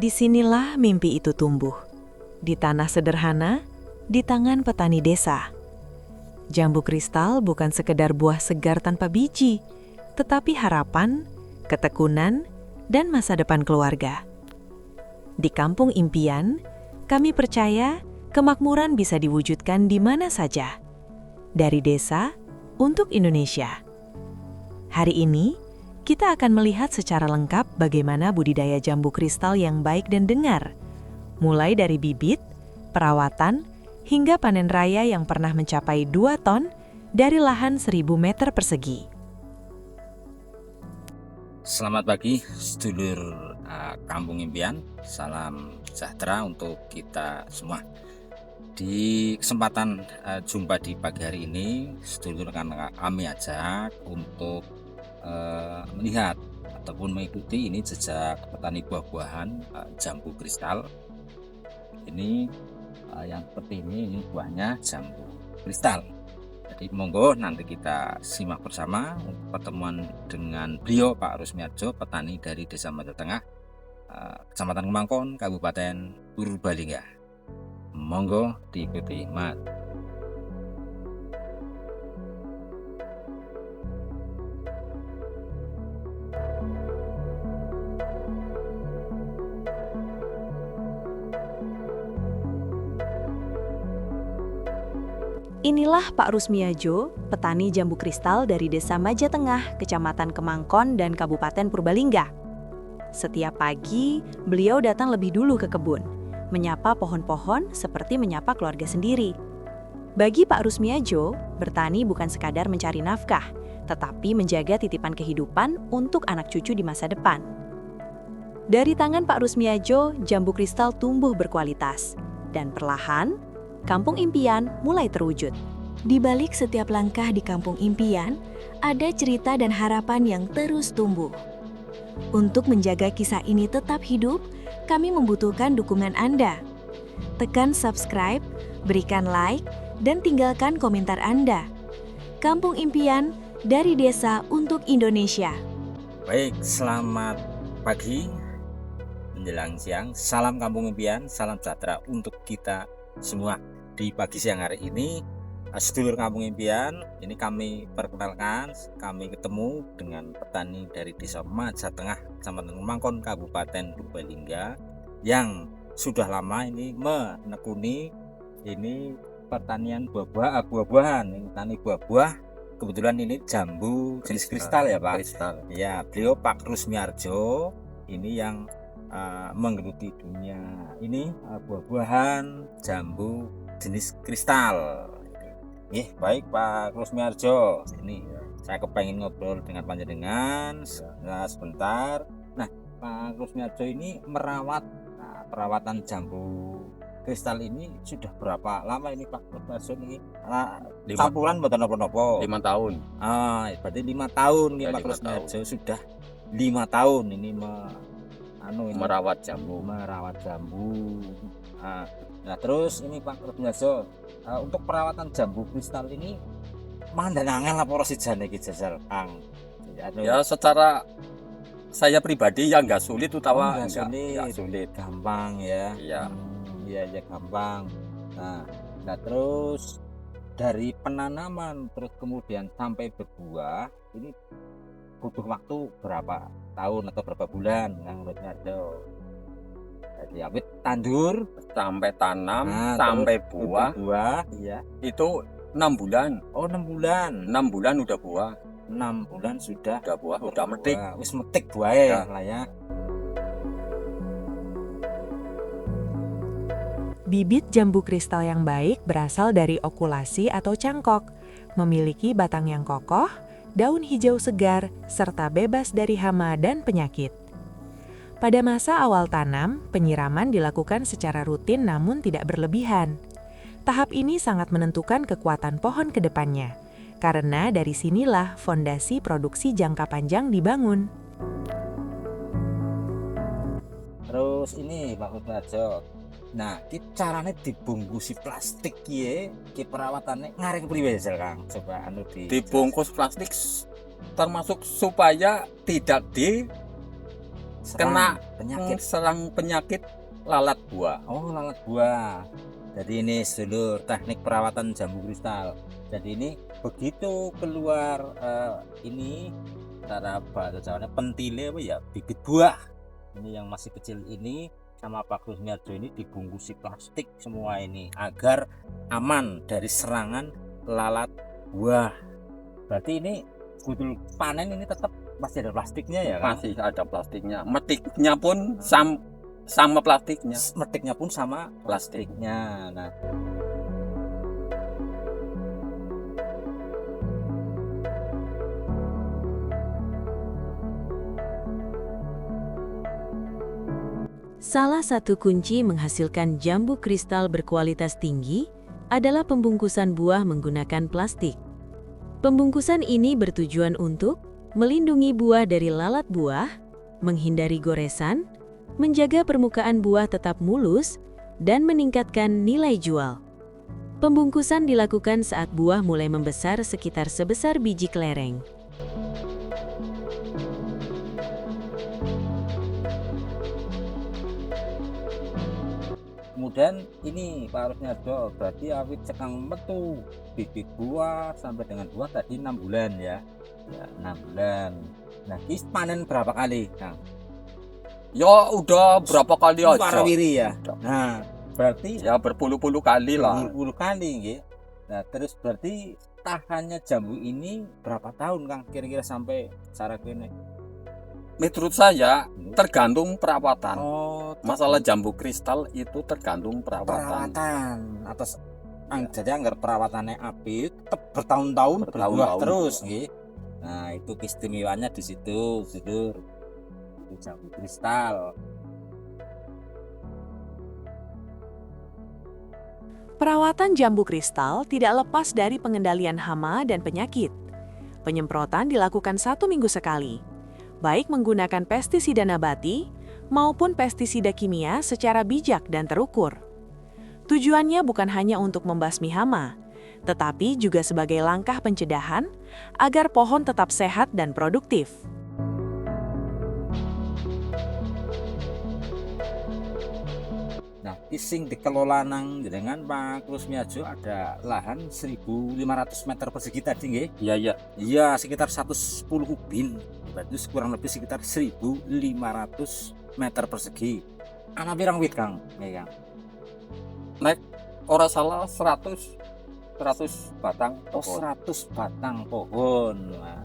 Disinilah mimpi itu tumbuh, di tanah sederhana, di tangan petani desa. Jambu kristal bukan sekedar buah segar tanpa biji, tetapi harapan, ketekunan, dan masa depan keluarga. Di Kampung Impian, kami percaya kemakmuran bisa diwujudkan di mana saja, dari desa untuk Indonesia. Hari ini, kita akan melihat secara lengkap bagaimana budidaya jambu kristal yang baik dan dengar, mulai dari bibit, perawatan, hingga panen raya yang pernah mencapai 2 ton dari lahan 1.000 meter persegi. Selamat pagi, sedulur Kampung Impian. Salam sejahtera untuk kita semua. Di kesempatan jumpa di pagi hari ini, sedulur akan kami ajak untuk melihat ataupun mengikuti ini jejak petani buah-buahan jambu kristal. Ini yang seperti ini buahnya jambu kristal. Jadi monggo nanti kita simak bersama pertemuan dengan beliau Pak Rusmiarjo, petani dari Desa Majatengah, Tengah, Kecamatan Kemangkon, Kabupaten Purbalingga. Monggo diikuti, Mat. Inilah Pak Rusmiarjo, petani jambu kristal dari Desa Majatengah, Kecamatan Kemangkon, dan Kabupaten Purbalingga. Setiap pagi, beliau datang lebih dulu ke kebun, menyapa pohon-pohon seperti menyapa keluarga sendiri. Bagi Pak Rusmiarjo, bertani bukan sekadar mencari nafkah, tetapi menjaga titipan kehidupan untuk anak cucu di masa depan. Dari tangan Pak Rusmiarjo, jambu kristal tumbuh berkualitas, dan perlahan, Kampung Impian mulai terwujud. Di balik setiap langkah di Kampung Impian, ada cerita dan harapan yang terus tumbuh. Untuk menjaga kisah ini tetap hidup, kami membutuhkan dukungan Anda. Tekan subscribe, berikan like, dan tinggalkan komentar Anda. Kampung Impian, dari desa untuk Indonesia. Baik, selamat pagi menjelang siang. Salam Kampung Impian, salam sejahtera untuk kita semua. Di pagi siang hari ini, sedulur Kampung Impian, ini kami perkenalkan, kami ketemu dengan petani dari Desa Majatengah, Kecamatan Kemangkon, Kabupaten Purbalingga, yang sudah lama ini menekuni ini pertanian buah-buahan, ini petani buah-buah. Kebetulan ini jambu jenis kristal ya Pak. Kristal. Ya, beliau Pak Rusmiarjo ini yang menggeluti dunia ini buah-buahan jambu jenis kristal. Baik Pak Rusmiarjo, ini saya kepengen ngobrol dengan panjenengan sebentar. Nah, Pak Rusmiarjo ini merawat perawatan jambu kristal ini sudah berapa lama ini Pak Rusmiarjo ini? Campuran mboten napa-napa. 5 tahun. Berarti 5 tahun nih Ya, Pak 5 Rusmiarjo sudah 5 tahun ini merawat jambu. Nah terus ini Pak Rusmiarjo, untuk perawatan jambu kristal ini mandan angel apa ora sejane iki jajal Kang? Ya, secara saya pribadi yang nggak sulit utawa nggak sulit, gampang ya. Iya. Iya gampang. Nah terus dari penanaman terus kemudian sampai berbuah ini butuh waktu berapa tahun atau berapa bulan Kang Rusmiarjo? Jadi awit tandur Sampai tanam, sampai buah, iya. itu 6 bulan. Oh 6 bulan. 6 bulan udah buah. 6 bulan sudah buah, udah metik. Wis metik buahe Ya. lah ya. Bibit jambu kristal yang baik berasal dari okulasi atau cangkok, memiliki batang yang kokoh, daun hijau segar, serta bebas dari hama dan penyakit. Pada masa awal tanam, penyiraman dilakukan secara rutin namun tidak berlebihan. Tahap ini sangat menentukan kekuatan pohon ke depannya, karena dari sinilah fondasi produksi jangka panjang dibangun. Terus ini Pak Rusmiarjo, nah caranya dibungkusi plastik ki perawatannya ngaring priwe jal Kang? Coba Dibungkus plastik termasuk supaya tidak kena penyakit. serang penyakit lalat buah. Oh, lalat buah. Jadi ini sedulur teknik perawatan jambu kristal. Jadi ini begitu keluar ini cara bahasa Jawanya pentile apa ya, bibit buah. Ini yang masih kecil ini sama Pak Kusmiarjo ini dibungkusi plastik semua ini agar aman dari serangan lalat buah. Berarti ini betul panen ini tetap masih ada plastiknya ya kan? Masih ada plastiknya. Metiknya pun sama plastiknya. Metiknya pun sama plastiknya. Nah, Salah satu kunci menghasilkan jambu kristal berkualitas tinggi adalah pembungkusan buah menggunakan plastik. Pembungkusan ini bertujuan untuk melindungi buah dari lalat buah, menghindari goresan, menjaga permukaan buah tetap mulus, dan meningkatkan nilai jual. Pembungkusan dilakukan saat buah mulai membesar sekitar sebesar biji kelereng. kemudian ini Pak Rusmiarjo berarti awit cekang metu bibit buah sampai dengan buah tadi 6 bulan ya. Ya, 6 bulan. Nah, ini panen berapa kali, Kang? Ya udah berapa kali aja. Warawiri ya. Nah, berarti Ya berpuluh-puluh kali lah. berpuluh kali nggih. Nah, terus berarti tahannya jambu ini berapa tahun, Kang? Kira-kira sampai cara kene. Menurut saya tergantung perawatan. Oh, Masalah jambu kristal itu tergantung perawatan. perawatan atas jadi anggar perawatannya api tetap bertahun-tahun berbuah Bertahun-tahun. terus nggih. Nah, itu keistimewanya di situ, sedulur. Itu jambu kristal. Perawatan jambu kristal tidak lepas dari pengendalian hama dan penyakit. Penyemprotan dilakukan 1 minggu sekali, baik menggunakan pestisida nabati maupun pestisida kimia secara bijak dan terukur. Tujuannya bukan hanya untuk membasmi hama, tetapi juga sebagai langkah pencegahan agar pohon tetap sehat dan produktif. Nah, ising dikelola nang dengan Pak Rusmiarjo ada lahan 1.500 meter persegi tadi nggih. Iya, iya. Iya, sekitar 110 ubin. Berarti kurang lebih sekitar 1.500 meter persegi. Ana pirang wit, Kang? Nggih, Kang. Ora salah 100 batang Oh, pohon. 100 batang pohon. Nah,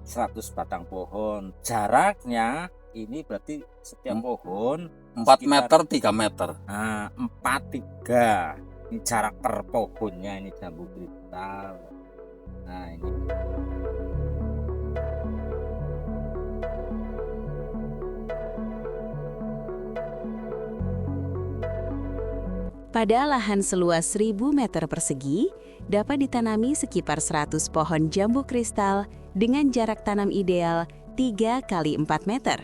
100 batang pohon. Jaraknya ini berarti setiap pohon 4 sekitar- meter 3 meter. Nah, 4-3. Ini jarak per pohonnya ini jambu kristal. Nah, ini. Pada lahan seluas 1.000 meter persegi, dapat ditanami sekitar 100 pohon jambu kristal dengan jarak tanam ideal 3 x 4 meter.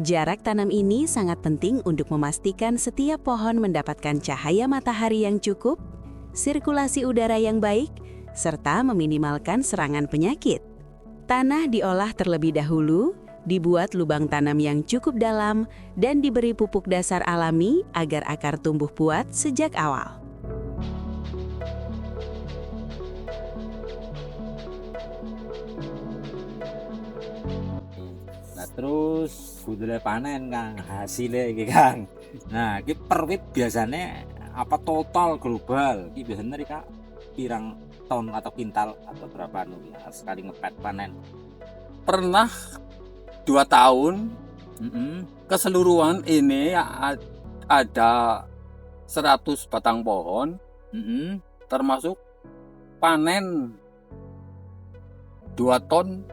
Jarak tanam ini sangat penting untuk memastikan setiap pohon mendapatkan cahaya matahari yang cukup, sirkulasi udara yang baik, serta meminimalkan serangan penyakit. Tanah diolah terlebih dahulu, dibuat lubang tanam yang cukup dalam, dan diberi pupuk dasar alami agar akar tumbuh kuat sejak awal. Nah, terus budule panen, Kang. Hasilnya iki, Kang. Nah, iki per wit biasanya apa total global? Iki biasanya nih, Kak, pirang ton atau kintal atau berapa sekali ngepet panen? Pernah 2 tahun Mm-mm. keseluruhan ini ada 100 batang pohon, Mm-mm. termasuk panen 2 ton.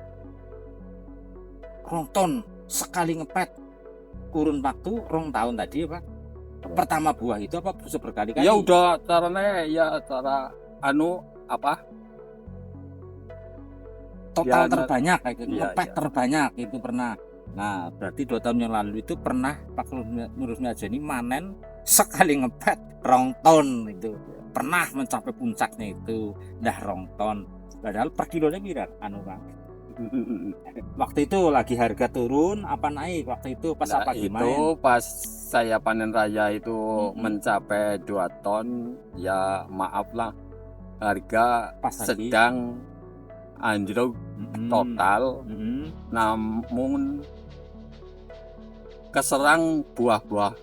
2 ton sekali ngepet. Kurun waktu 2 tahun tadi ya, Pak. Pertama buah itu apa berkali-kali? Ya udah caranya ya cara Total ya, terbanyak kayak gitu. iya, Ngepet iya. terbanyak itu pernah. Nah, berarti 2 tahun yang lalu itu pernah Pak Rusmiarjo ini manen sekali ngepet 2 ton itu. Pernah mencapai puncaknya itu dah 2 ton. Padahal per kilonya pira Kang? Waktu itu lagi harga turun apa naik waktu itu pas Nah, apa itu gimana? pas saya panen raya itu Mm-mm. mencapai 2 ton, ya maaf lah, harga Pas lagi. sedang anjlok total, namun keserang buah-buah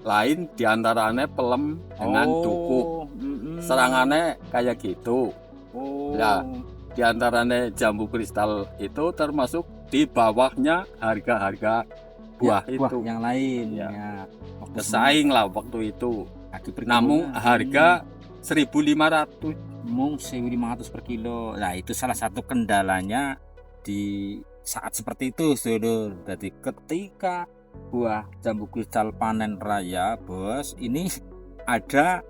lain diantaranya pelem dengan dukuh. Serangannya kayak gitu. Ya, diantaranya jambu kristal itu termasuk di bawahnya harga-harga buah buah itu. yang lain Ya. ya. Waktu Bersaing lah waktu itu. lagi per Namun kilonya, harga 1.500. mung 1.500 per kilo. Nah, itu salah satu kendalanya di saat seperti itu, Saudara. Jadi ketika buah jambu kristal panen raya, Bos, ini ada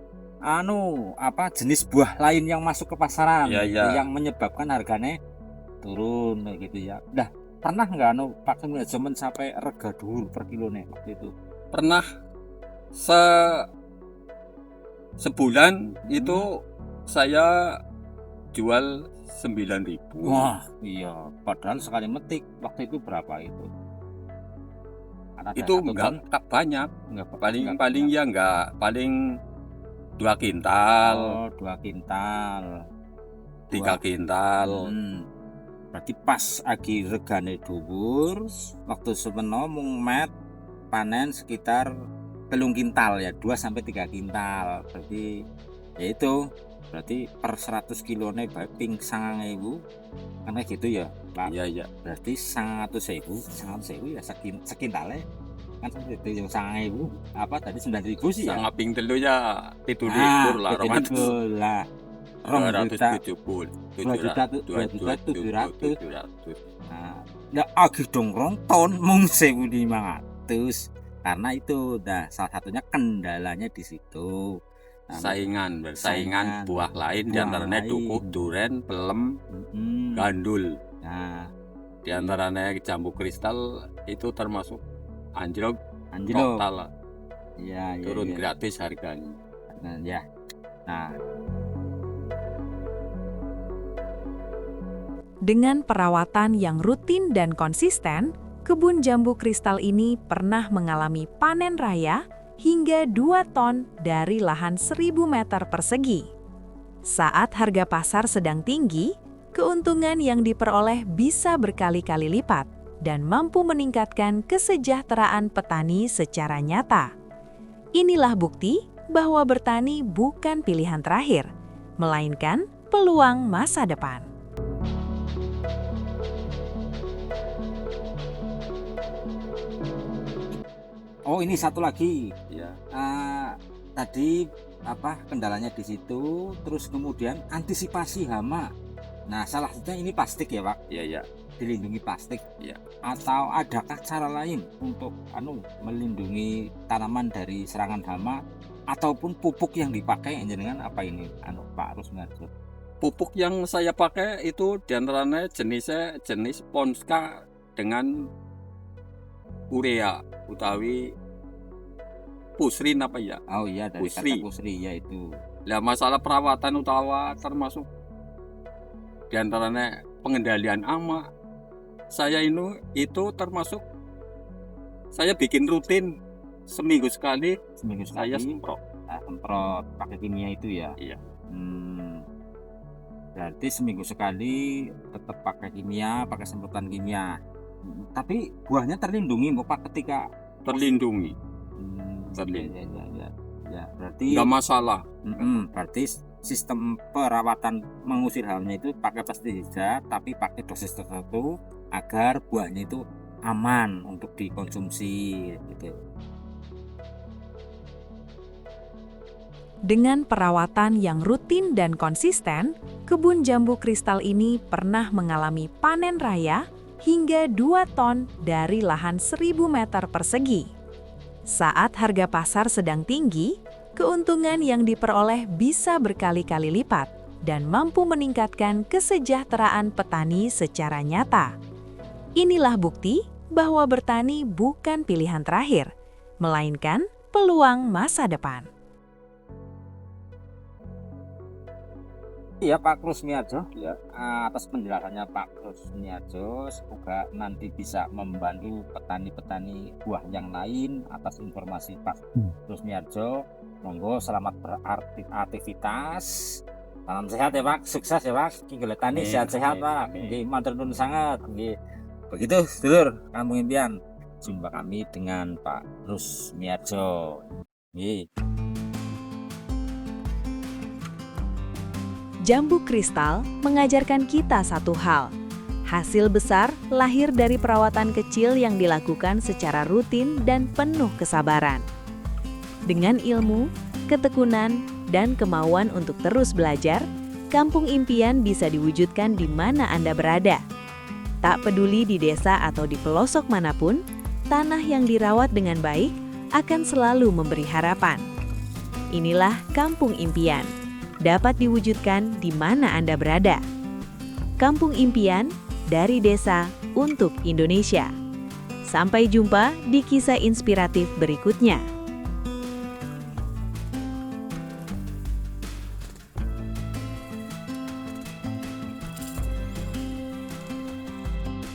jenis buah lain yang masuk ke pasaran Iya, gitu, iya. yang menyebabkan harganya turun kayak gitu ya. Dah pernah nggak pakai manajemen sampai rega dhuwur per kilone waktu itu? Pernah sebulan itu saya jual 9.000. Wah, iya. Padahal sekali metik waktu itu berapa itu? Ada Itu satu ton? enggak banyak. Enggak Paling enggak paling banyak. ya enggak, paling 2 kintal, Oh, 2 kintal. 3 kintal. Berarti pas lagi regane dhuwur, waktu semeno mung met panen sekitar 3 kintal ya, 2 sampai 3 kintal. Berarti ya itu, berarti per 100 kilone bae ping 9.000. Kan kayak gitu ya, Pak. Iya, iya. Berarti 100.000 ya sekintale. Kan seperti yang 9.000, apa tadi 9.000 sih ya. Sang ping telu ya 7.000 lah, 7.000 lah. 270, 2.700.000. 700. Nah, nggak agih dong 2 ton mung 1.500. Karena itu salah satunya kendalanya di situ. Bersaingan saingan buah lain, buah diantaranya lain. dukuh, duren, pelem, gandul. Nah, Diantaranya jambu kristal itu termasuk anjlok anjlok. total, Iya, turun iya. gratis harganya. Nah, ya. Nah, Dengan perawatan yang rutin dan konsisten, kebun jambu kristal ini pernah mengalami panen raya hingga 2 ton dari lahan 1.000 meter persegi. Saat harga pasar sedang tinggi, keuntungan yang diperoleh bisa berkali-kali lipat dan mampu meningkatkan kesejahteraan petani secara nyata. Inilah bukti bahwa bertani bukan pilihan terakhir, melainkan peluang masa depan. oh ini satu lagi. Ya, Tadi kendalanya di situ, terus kemudian antisipasi hama. Nah, salah satunya ini plastik ya, Pak. iya, iya. Dilindungi plastik. Iya. Atau adakah cara lain untuk melindungi tanaman dari serangan hama ataupun pupuk yang dipakai jenengan apa ini Pak Rusmiarso? Pupuk yang saya pakai itu diantaranya jenis Ponska dengan urea utawi pusrin apa ya. Oh iya, dari Pusri. kata pusri ya itu. Nah, masalah perawatan utama termasuk diantaranya pengendalian hama. Saya itu termasuk saya bikin rutin seminggu sekali saya semprot. Semprot pakai kimia itu ya. Iya. Berarti seminggu sekali tetap pakai kimia, pakai semprotan kimia. Tapi buahnya terlindungi Pak ketika Terlindungi. Ya, berarti Nggak masalah. berarti sistem perawatan mengusir hamnya itu pakai pestisida tapi pakai dosis tertentu agar buahnya itu aman untuk dikonsumsi gitu. Dengan perawatan yang rutin dan konsisten, kebun jambu kristal ini pernah mengalami panen raya hingga 2 ton dari lahan 1.000 meter persegi. Saat harga pasar sedang tinggi, keuntungan yang diperoleh bisa berkali-kali lipat dan mampu meningkatkan kesejahteraan petani secara nyata. Inilah bukti bahwa bertani bukan pilihan terakhir, melainkan peluang masa depan. Iya Pak Krusmiarjo, ya, atas penjelasannya Pak Krusmiarjo, semoga nanti bisa membantu petani-petani buah yang lain. Atas informasi Pak Krusmiarjo, monggo selamat beraktivitas. Salam sehat ya Pak, sukses ya Pak. Kinggil tani sehat-sehat Pak. Nggih, matur nuwun sangat. Nggih. Begitu, sedulur Kampung Impian. Jumpa kami dengan Pak Krusmiarjo. Nggih. Jambu kristal mengajarkan kita satu hal. Hasil besar lahir dari perawatan kecil yang dilakukan secara rutin dan penuh kesabaran. Dengan ilmu, ketekunan, dan kemauan untuk terus belajar, Kampung Impian bisa diwujudkan di mana Anda berada. Tak peduli di desa atau di pelosok manapun, tanah yang dirawat dengan baik akan selalu memberi harapan. Inilah Kampung Impian, dapat diwujudkan di mana Anda berada. Kampung Impian, dari desa untuk Indonesia. Sampai jumpa di kisah inspiratif berikutnya.